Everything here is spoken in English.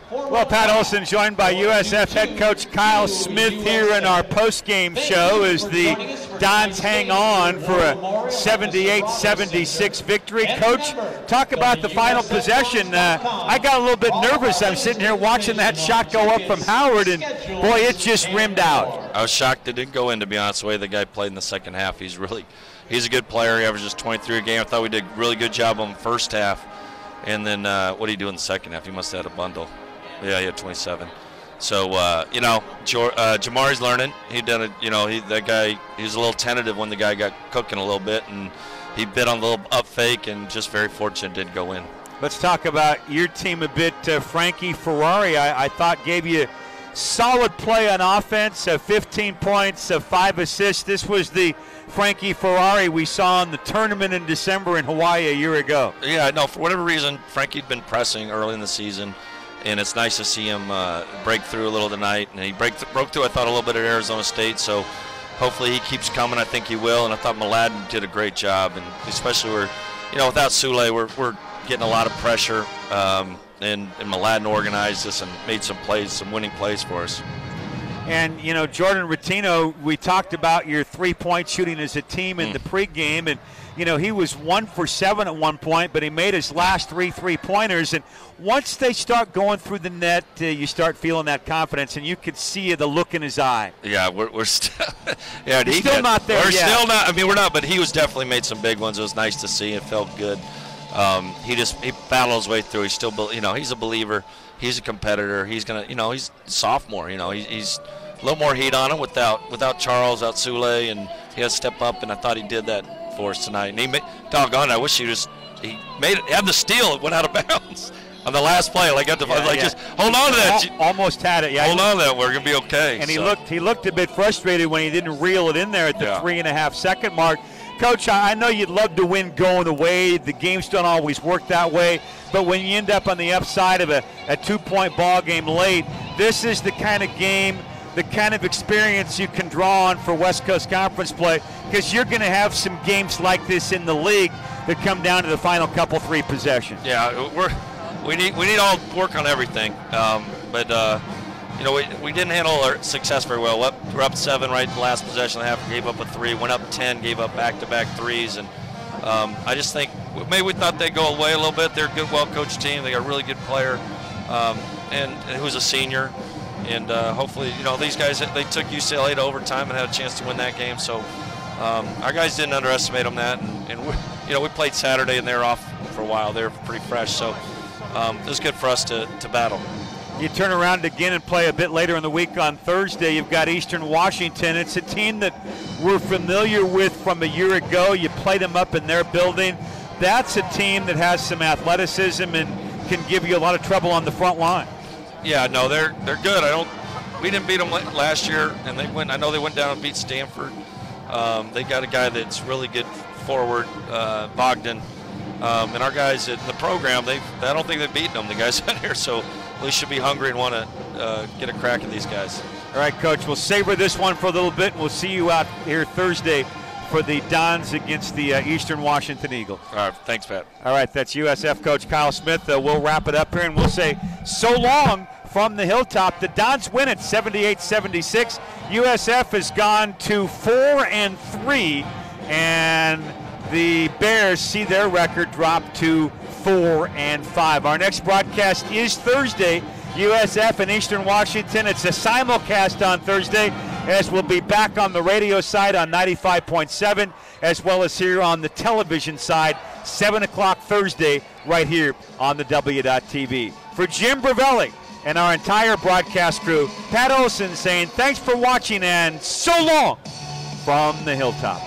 Well, Pat Olson joined by USF head coach Kyle Smith here in our post-game show as the Dons hang on for a 78-76 victory. Coach, talk about the final possession. I got a little bit nervous. I'm sitting here watching that shot go up from Howard, and boy, it just rimmed out. I was shocked it didn't go in, to be honest. The way the guy played in the second half, he's a good player. He averages 23 a game. I thought we did a really good job on the first half. And then what did he do in the second half? He must have had a bundle. Yeah, he had 27. So, Jamari's learning. He done it. That guy, he was a little tentative when the guy got cooking a little bit, and he bit on the little up fake, and just very fortunate didn't go in. Let's talk about your team a bit. Frankie Ferrari, I thought, gave you solid play on offense, 15 points, 5 assists. This was the Frankie Ferrari we saw in the tournament in December in Hawaii a year ago. Yeah, no, for whatever reason, Frankie'd been pressing early in the season, and it's nice to see him break through a little tonight. And he broke through, I thought, a little bit at Arizona State, so hopefully he keeps coming. I think he will, and I thought Mladen did a great job, and especially without Sule, we're getting a lot of pressure, and Mladen organized us and made some plays, some winning plays for us. And, Jordan Rottino, we talked about your three-point shooting as a team in the pregame, and, he was 1 for 7 at one point, but he made his last 3 three-pointers. And once they start going through the net, you start feeling that confidence, and you could see the look in his eye. Yeah, we're still he's still not there We're yet. Still not. I mean, we're not, but he was definitely made some big ones. It was nice to see. It felt good. He battled his way through. He's still, he's a believer. He's a competitor. He's gonna, he's a sophomore. He's a little more heat on him without Charles, without Sule, and he has to step up. And I thought he did that for us tonight. And doggone, I wish he made it. He had the steal. It went out of bounds on the last play. Just hold on to that. Almost had it. Yeah. Hold on to that. We're gonna be okay. And he looked a bit frustrated when he didn't reel it in there at the 3.5 second mark. Coach, I know you'd love to win going away. The games don't always work that way. But when you end up on the upside of a 2-point ball game late, this is the kind of game, the kind of experience you can draw on for West Coast Conference play, because you're going to have some games like this in the league that come down to the final couple 3 possessions. Yeah, we need all work on everything. We didn't handle our success very well. We're up 7 right in the last possession of the half, gave up a 3, went up 10, gave up back-to-back 3s, and I just think maybe we thought they'd go away a little bit. They're a good, well-coached team. They got a really good player, and who's a senior, and hopefully, these guys, they took UCLA to overtime and had a chance to win that game. So our guys didn't underestimate them that, and we played Saturday and they were off for a while. They were pretty fresh, so it was good for us to battle. You turn around again and play a bit later in the week on Thursday. You've got Eastern Washington. It's a team that we're familiar with from a year ago. You played them up in their building. That's a team that has some athleticism and can give you a lot of trouble on the front line. Yeah, no, they're good. We didn't beat them last year, and I know they went down and beat Stanford. They got a guy that's really good forward, Bogdan. And our guys in the program, I don't think they've beaten them, the guys out here, so we should be hungry and want to get a crack at these guys. All right, Coach, we'll savor this one for a little bit, and we'll see you out here Thursday for the Dons against the Eastern Washington Eagles. All right, thanks, Pat. All right, that's USF Coach Kyle Smith. We'll wrap it up here, and we'll say so long from the hilltop. The Dons win it 78-76. USF has gone to 4-3, and the Bears see their record drop to 4-5. Our next broadcast is Thursday, USF and Eastern Washington. It's a simulcast on Thursday, as we'll be back on the radio side on 95.7, as well as here on the television side, 7 o'clock Thursday, right here on the W.TV. For Jim Bravelli and our entire broadcast crew, Pat Olson saying thanks for watching and so long from the hilltop.